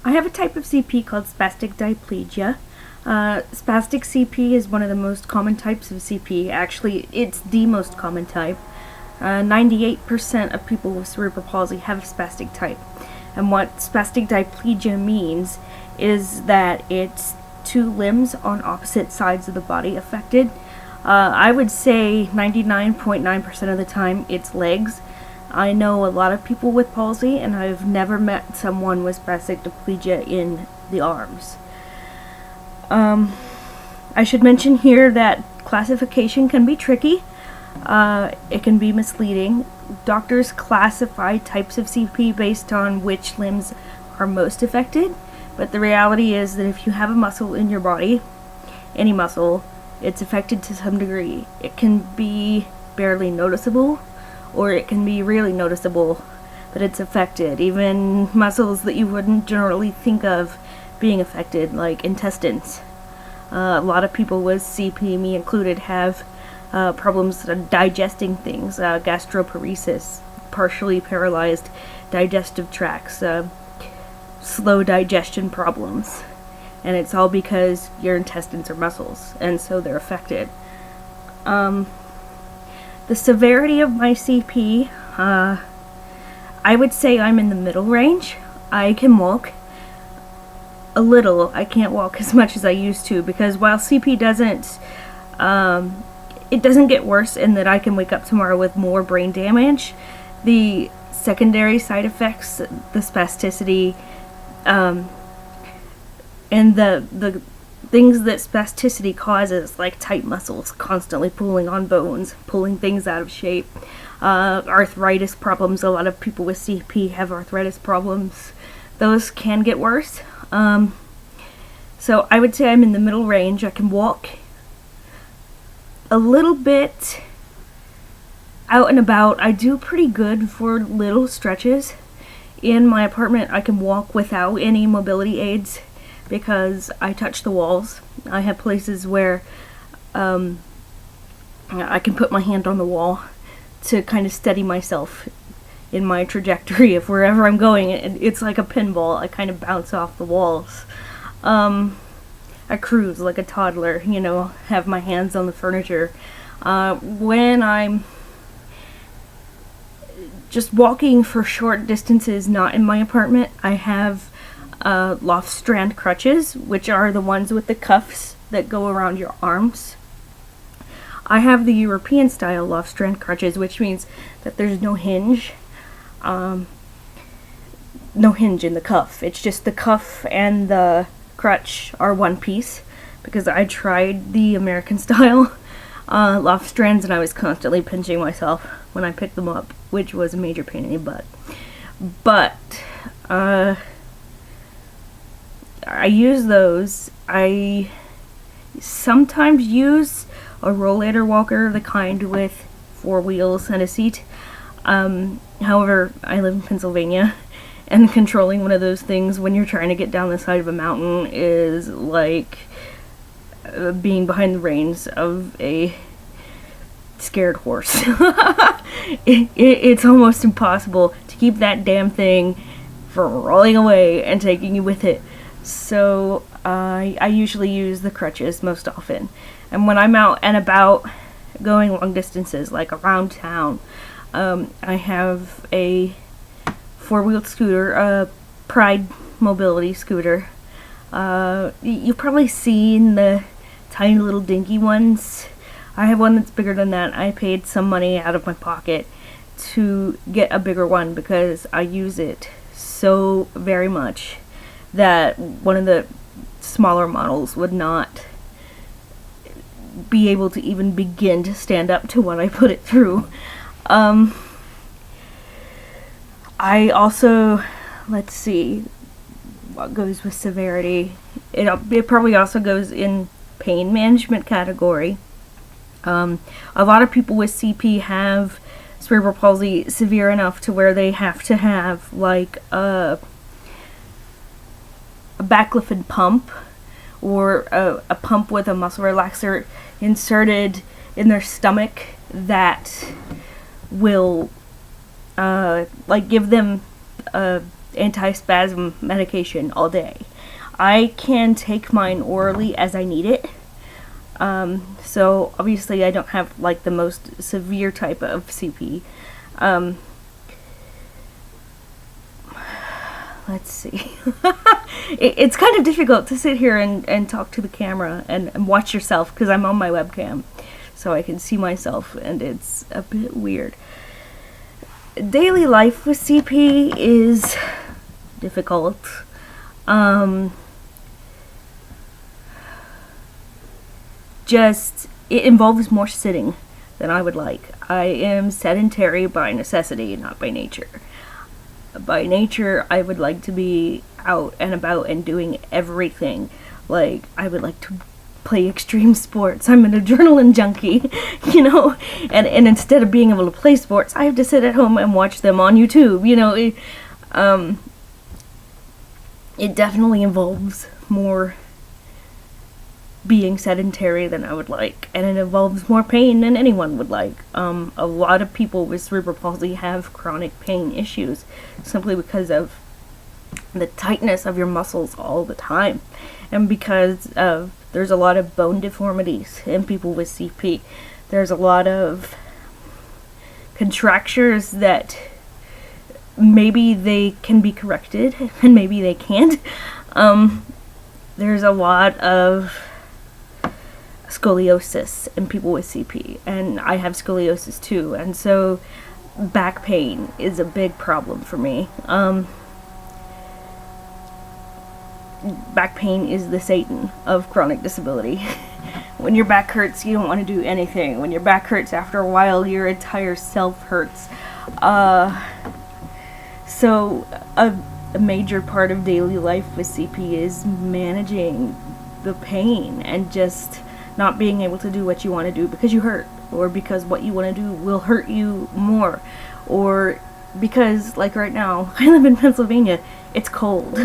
I have a type of CP called spastic diplegia. Spastic CP is one of the most common types of CP. Actually, it's the most common type. 98% of people with cerebral palsy have a spastic type. And what spastic diplegia means is that it's two limbs on opposite sides of the body affected. I would say 99.9% of the time it's legs. I know a lot of people with palsy, and I've never met someone with spastic diplegia in the arms. I should mention here that classification can be tricky. It can be misleading. Doctors classify types of CP based on which limbs are most affected, but the reality is that if you have a muscle in your body, any muscle, it's affected to some degree. It can be barely noticeable, or it can be really noticeable, but it's affected. Even muscles that you wouldn't generally think of being affected, like intestines. A lot of people with CP, me included, have problems digesting things, gastroparesis, partially paralyzed digestive tracts, slow digestion problems. And it's all because your intestines are muscles, and so they're affected. The severity of my CP, I would say I'm in the middle range. I can walk a little. I can't walk as much as I used to, because while CP doesn't, it doesn't get worse in that I can wake up tomorrow with more brain damage. The secondary side effects, the spasticity, and the things that spasticity causes, like tight muscles constantly pulling on bones, pulling things out of shape, arthritis problems. A lot of people with CP have arthritis problems. Those can get worse. So I would say I'm in the middle range. I can walk a little bit out and about. I do pretty good for little stretches. In my apartment, I can walk without any mobility aids because I touch the walls. I have places where I can put my hand on the wall to kind of steady myself in my trajectory of wherever I'm going. It's like a pinball. I kind of bounce off the walls. I cruise like a toddler, have my hands on the furniture. When I'm just walking for short distances, not in my apartment, I have loft strand crutches, which are the ones with the cuffs that go around your arms. I have the European style loft strand crutches, which means that there's no hinge. No hinge in the cuff. It's just the cuff and the crutch are one piece, because I tried the American style loft strands and I was constantly pinching myself when I picked them up, which was a major pain in the butt. But I use those. I sometimes use a rollator walker, the kind with 4 wheels and a seat. However, I live in Pennsylvania, and controlling one of those things when you're trying to get down the side of a mountain is like being behind the reins of a scared horse. It's almost impossible to keep that damn thing from rolling away and taking you with it. So I usually use the crutches most often. And when I'm out and about going long distances, like around town, I have a 4-wheeled scooter, a Pride mobility scooter. You've probably seen the tiny little dinky ones. I have one that's bigger than that. I paid some money out of my pocket to get a bigger one because I use it so very much that one of the smaller models would not be able to even begin to stand up to what I put it through. I also, let's see, what goes with severity. It probably also goes in pain management category. A lot of people with CP have cerebral palsy severe enough to where they have to have like a baclofen pump, or a pump with a muscle relaxer inserted in their stomach that will give them anti-spasm medication all day. I can take mine orally as I need it. So obviously I don't have like the most severe type of CP. Let's see. It's kind of difficult to sit here and talk to the camera and watch yourself because I'm on my webcam, so I can see myself, and it's a bit weird. Daily life with CP is difficult. It involves more sitting than I would like. I am sedentary by necessity, not by nature. By nature, I would like to be out and about and doing everything. Like, I would like to play extreme sports. I'm an adrenaline junkie, you know, and instead of being able to play sports, I have to sit at home and watch them on YouTube, you know. It definitely involves more being sedentary than I would like, and it involves more pain than anyone would like. A lot of people with cerebral palsy have chronic pain issues simply because of the tightness of your muscles all the time, and because of there's a lot of bone deformities in people with CP. There's a lot of contractures that maybe they can be corrected and maybe they can't. There's a lot of scoliosis in people with CP, and I have scoliosis too, and so back pain is a big problem for me. Back pain is the Satan of chronic disability. When your back hurts, you don't want to do anything. When your back hurts, after a while, your entire self hurts. So a major part of daily life with CP is managing the pain and just not being able to do what you want to do because you hurt, or because what you want to do will hurt you more, or because, like right now, I live in Pennsylvania, it's cold.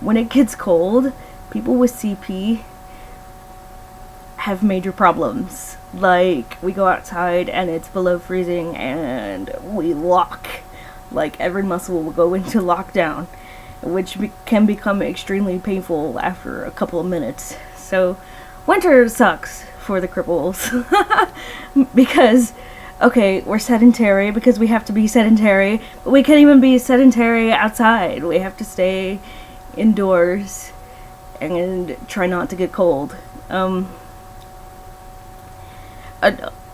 When it gets cold, people with CP have major problems. Like, we go outside and it's below freezing and we lock. Like, every muscle will go into lockdown, which can become extremely painful after a couple of minutes. So, winter sucks for the cripples. Because, okay, we're sedentary because we have to be sedentary, but we can't even be sedentary outside. We have to stay indoors and try not to get cold.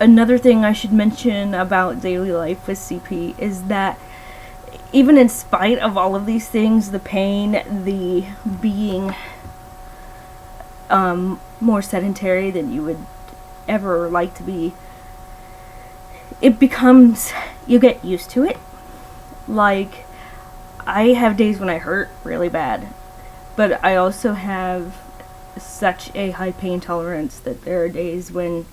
Another thing I should mention about daily life with CP is that even in spite of all of these things, the pain, the being more sedentary than you would ever like to be, it becomes, you get used to it. Like, I have days when I hurt really bad, but I also have such a high pain tolerance that there are days when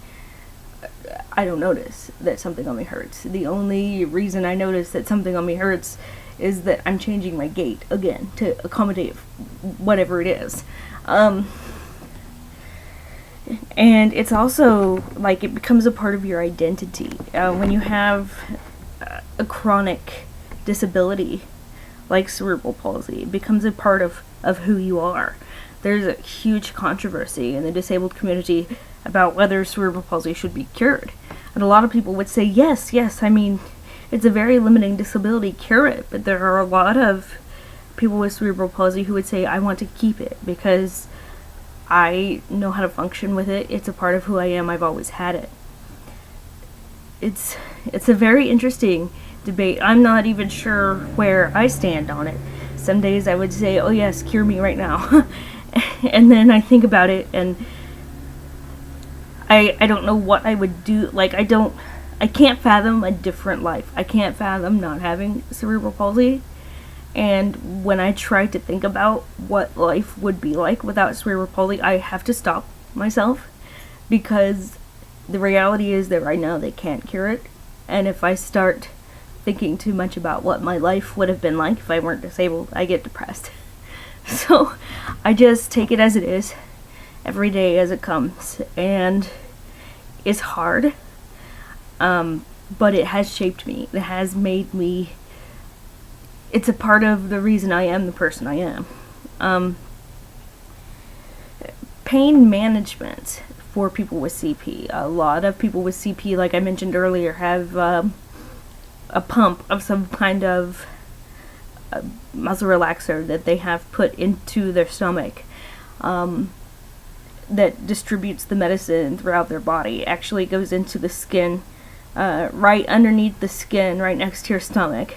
I don't notice that something on me hurts. The only reason I notice that something on me hurts is that I'm changing my gait again to accommodate whatever it is. And it's also like it becomes a part of your identity. When you have a chronic disability like cerebral palsy, it becomes a part of who you are. There's a huge controversy in the disabled community about whether cerebral palsy should be cured. And a lot of people would say, yes, I mean, it's a very limiting disability, cure it. But there are a lot of people with cerebral palsy who would say, I want to keep it because I know how to function with it. It's a part of who I am. I've always had it. It's a very interesting debate. I'm not even sure where I stand on it. Some days I would say, oh yes, cure me right now. And then I think about it and I don't know what I would do. Like, I can't fathom a different life. I can't fathom not having cerebral palsy. And when I try to think about what life would be like without cerebral palsy, I have to stop myself, because the reality is that right now they can't cure it. And if I start thinking too much about what my life would have been like if I weren't disabled, I get depressed. So I just take it as it is, every day as it comes. And it's hard, but it has shaped me. It has made me it's a part of the reason I am the person I am. Pain management for people with CP. A lot of people with CP, like I mentioned earlier, have a pump of some kind of muscle relaxer that they have put into their stomach that distributes the medicine throughout their body. It actually goes into the skin, right underneath the skin, right next to your stomach.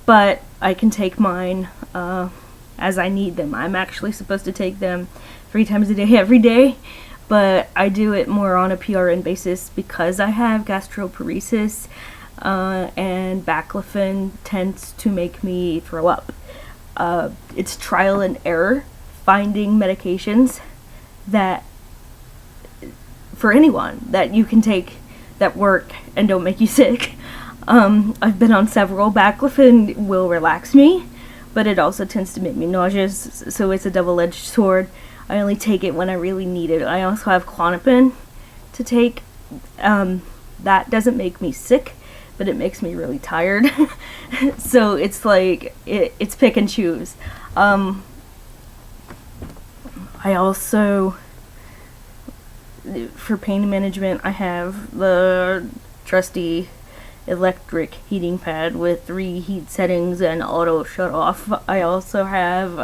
But I can take mine as I need them. I'm actually supposed to take them 3 times a day, every day, but I do it more on a PRN basis because I have gastroparesis, and baclofen tends to make me throw up. It's trial and error finding medications that, for anyone, that you can take that work and don't make you sick. I've been on several. Baclofen will relax me, but it also tends to make me nauseous, so it's a double-edged sword. I only take it when I really need it. I also have Klonopin to take. That doesn't make me sick, but it makes me really tired. So it's like, it's pick and choose. I also, for pain management, I have the trusty electric heating pad with 3 heat settings and auto shut off. I also have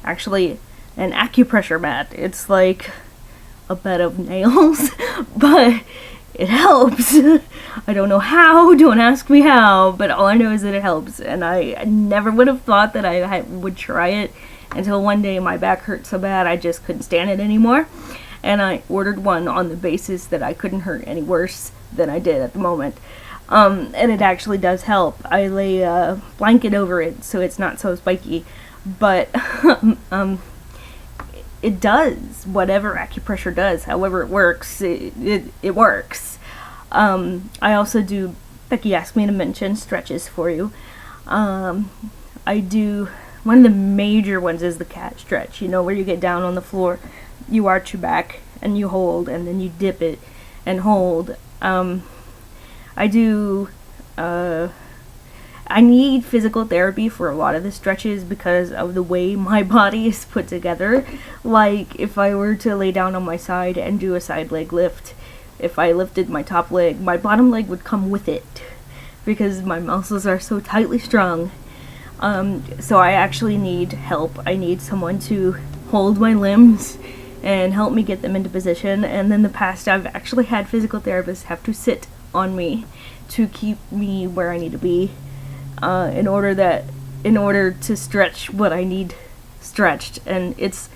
actually an acupressure mat. It's like a bed of nails, but it helps. I don't know how, don't ask me how, but all I know is that it helps, and I never would have thought that I would try it until one day my back hurt so bad I just couldn't stand it anymore, and I ordered one on the basis that I couldn't hurt any worse than I did at the moment. And it actually does help. I lay a blanket over it so it's not so spiky, but it does whatever acupressure does. However it works, it works. I also do, Becky asked me to mention stretches for you. I do, one of the major ones is the cat stretch, you know, where you get down on the floor, you arch your back, and you hold, and then you dip it and hold. I do, I need physical therapy for a lot of the stretches because of the way my body is put together. Like, if I were to lay down on my side and do a side leg lift, if I lifted my top leg, my bottom leg would come with it because my muscles are so tightly strung. So I actually need help. I need someone to hold my limbs and help me get them into position. And in the past, I've actually had physical therapists have to sit on me to keep me where I need to be, in order to stretch what I need stretched. And it's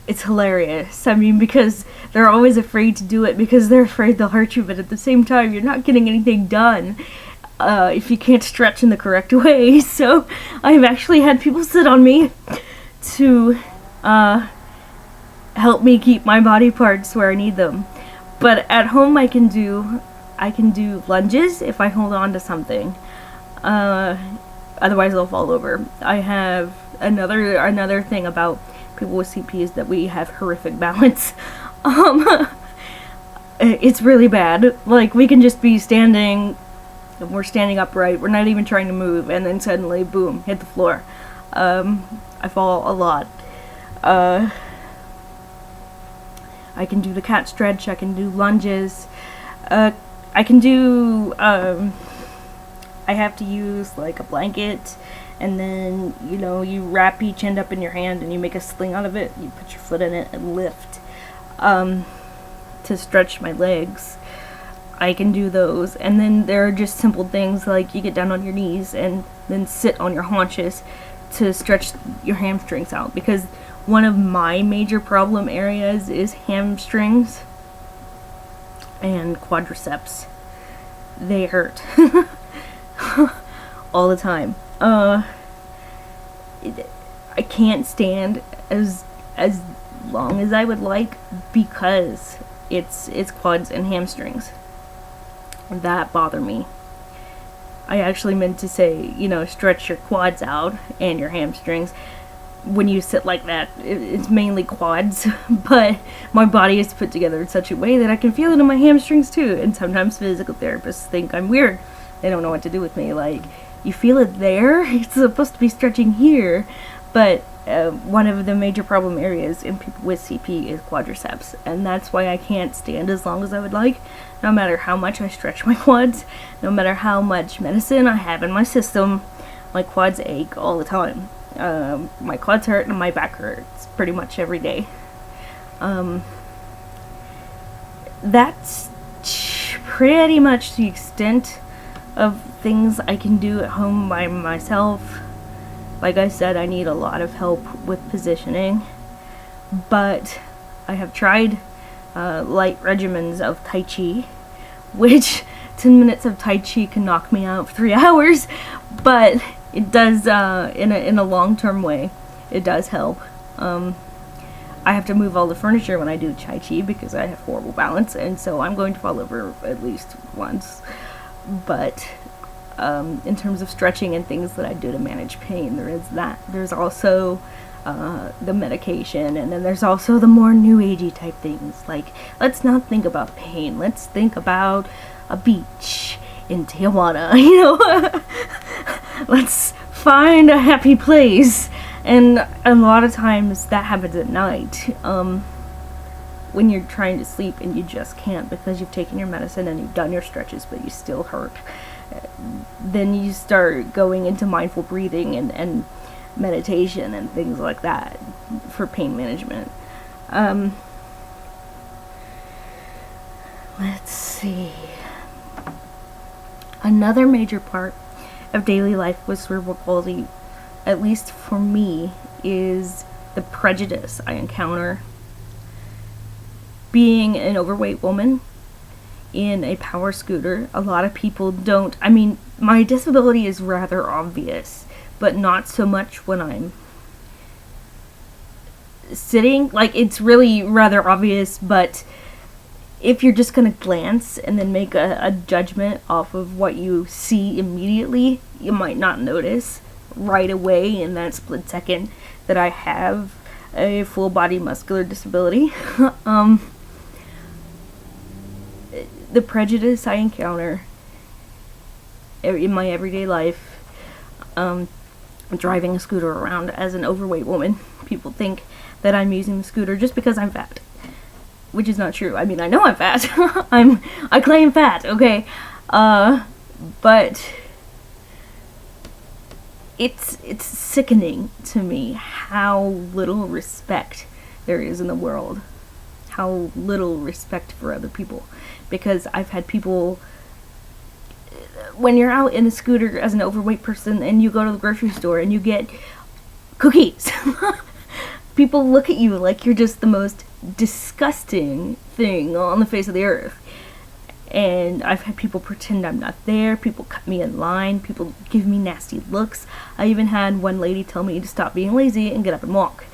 hilarious. I mean, because they're always afraid to do it because they're afraid they'll hurt you, but at the same time, you're not getting anything done if you can't stretch in the correct way. So I've actually had people sit on me to help me keep my body parts where I need them. But at home, I can do lunges if I hold on to something. Otherwise they'll fall over. I have another thing about people with CP is that we have horrific balance. It's really bad. Like, we can just be standing, we're standing upright, we're not even trying to move, and then suddenly, boom, hit the floor. I fall a lot. I can do the cat stretch, I can do lunges, I can do, I have to use like a blanket, and then, you know, you wrap each end up in your hand and you make a sling out of it, you put your foot in it and lift, to stretch my legs. I can do those. And then there are just simple things like you get down on your knees and then sit on your haunches to stretch your hamstrings out, because one of my major problem areas is hamstrings and quadriceps. They hurt all the time. I can't stand as long as I would like because it's quads and hamstrings that bother me. I actually meant to say, you know, stretch your quads out and your hamstrings. When you sit like that, it's mainly quads, but my body is put together in such a way that I can feel it in my hamstrings too. And sometimes physical therapists think I'm weird. They don't know what to do with me. Like, you feel it there. It's supposed to be stretching here, but one of the major problem areas in people with CP is quadriceps, and that's why I can't stand as long as I would like, no matter how much I stretch my quads, no matter how much medicine I have in my system. My quads ache all the time. My quads hurt and my back hurts pretty much every day. That's pretty much the extent of things I can do at home by myself. Like I said, I need a lot of help with positioning, but I have tried light regimens of Tai Chi, which 10 minutes of Tai Chi can knock me out for 3 hours, but it does, in a long-term way, it does help. I have to move all the furniture when I do Tai Chi because I have horrible balance, and so I'm going to fall over at least once. But in terms of stretching and things that I do to manage pain, there is that. There's also the medication, and then there's also the more new agey type things. Like, let's not think about pain. Let's think about a beach in Tijuana, you know? Let's find a happy place. And a lot of times that happens at night, when you're trying to sleep and you just can't because you've taken your medicine and you've done your stretches, but you still hurt. Then you start going into mindful breathing and meditation and things like that for pain management. Let's see. Another major part of daily life with cerebral palsy, at least for me, is the prejudice I encounter being an overweight woman in a power scooter. A lot of people don't, I mean, my disability is rather obvious, but not so much when I'm sitting. Like, it's really rather obvious, but if you're just gonna glance and then make a judgment off of what you see immediately, you might not notice right away in that split second that I have a full body muscular disability. The prejudice I encounter in my everyday life, driving a scooter around as an overweight woman, people think that I'm using the scooter just because I'm fat, which is not true. I mean, I know I'm fat. I claim fat, okay? But it's sickening to me how little respect there is in the world. How little respect for other people. Because I've had people, when you're out in a scooter as an overweight person and you go to the grocery store and you get cookies, people look at you like you're just the most disgusting thing on the face of the earth. And I've had people pretend I'm not there, people cut me in line, people give me nasty looks. I even had one lady tell me to stop being lazy and get up and walk.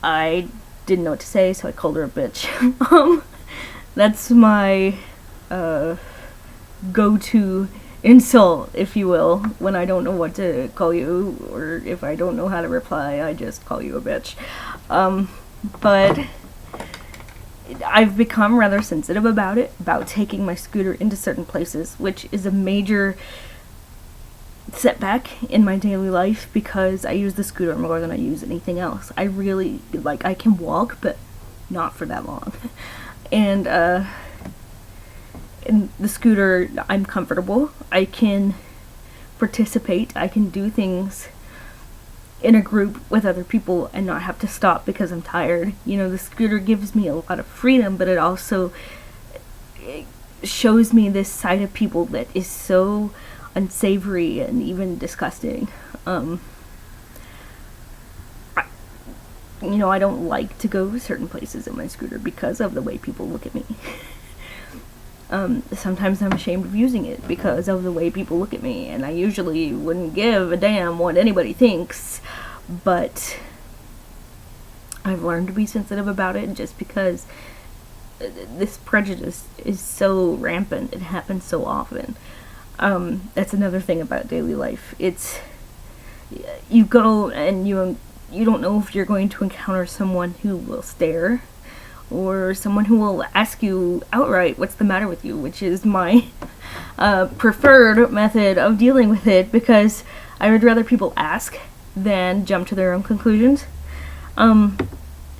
I didn't know what to say, so I called her a bitch. That's my go-to insult, if you will, when I don't know what to call you, or if I don't know how to reply, I just call you a bitch. But I've become rather sensitive about it, about taking my scooter into certain places, which is a major setback in my daily life because I use the scooter more than I use anything else. I really, like, I can walk, but not for that long. And in the scooter, I'm comfortable. I can participate. I can do things in a group with other people and not have to stop because I'm tired. You know, the scooter gives me a lot of freedom, but it also shows me this side of people that is so unsavory and even disgusting. I don't like to go certain places in my scooter because of the way people look at me. Sometimes I'm ashamed of using it because of the way people look at me, and I usually wouldn't give a damn what anybody thinks, but I've learned to be sensitive about it just because this prejudice is so rampant. It happens so often. That's another thing about daily life. It's, you go and you don't know if you're going to encounter someone who will stare or someone who will ask you outright what's the matter with you, which is my preferred method of dealing with it, because I would rather people ask than jump to their own conclusions.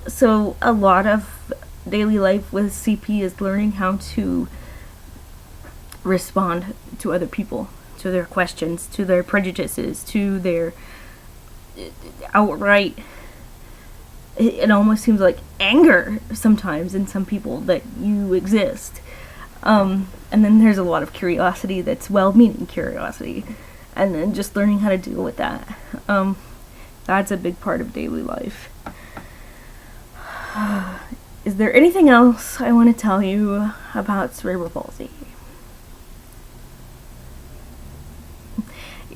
So a lot of daily life with CP is learning how to respond to other people, to their questions, to their prejudices, to their outright, it almost seems like anger sometimes in some people that you exist. And then there's a lot of curiosity that's well-meaning curiosity, and then just learning how to deal with that. That's a big part of daily life. Is there anything else I want to tell you about cerebral palsy?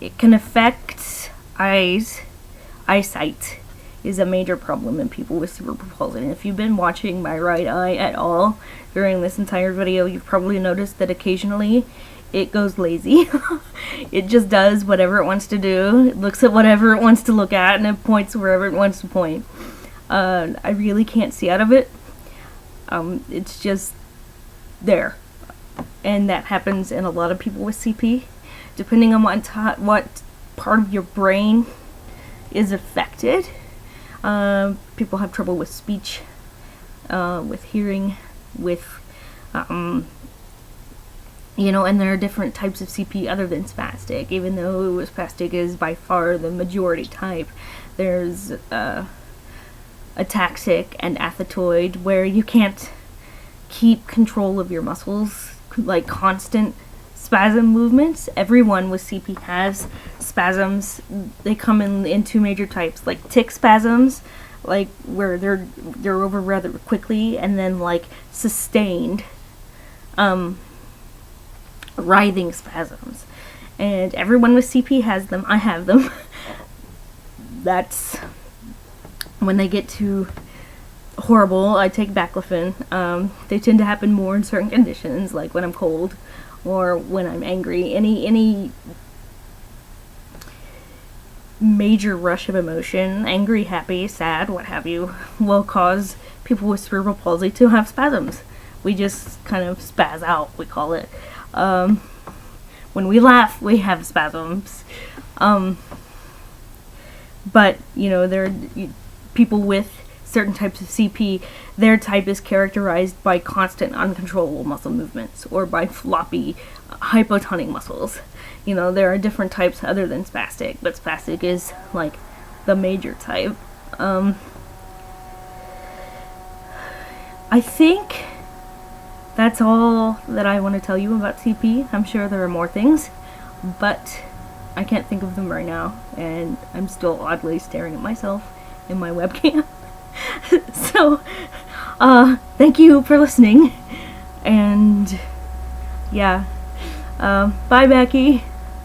It can affect eyesight is a major problem in people with cerebral palsy. And if you've been watching my right eye at all during this entire video, you've probably noticed that occasionally it goes lazy. It just does whatever it wants to do. It looks at whatever it wants to look at, and it points wherever it wants to point. I really can't see out of it. It's just there. And that happens in a lot of people with CP. Depending on what part of your brain is affected. People have trouble with speech, with hearing, with, and there are different types of CP other than spastic, even though spastic is by far the majority type. There's ataxic and athetoid, where you can't keep control of your muscles, like constant spasm movements. Everyone with CP has spasms. They come in two major types, like tic spasms, like where they're over rather quickly, and then like sustained writhing spasms. And everyone with CP has them. I have them. That's when they get too horrible. I take baclofen. They tend to happen more in certain conditions, like when I'm cold or when I'm angry. Any major rush of emotion, angry, happy, sad, what have you, will cause people with cerebral palsy to have spasms. We just kind of spaz out, we call it. When we laugh, we have spasms. But, there are people with certain types of CP, their type is characterized by constant uncontrollable muscle movements, or by floppy hypotonic muscles. There are different types other than spastic, but spastic is like the major type. I think that's all that I want to tell you about CP. I'm sure there are more things, but I can't think of them right now, and I'm still oddly staring at myself in my webcam. So, thank you for listening, and yeah, bye, Becky.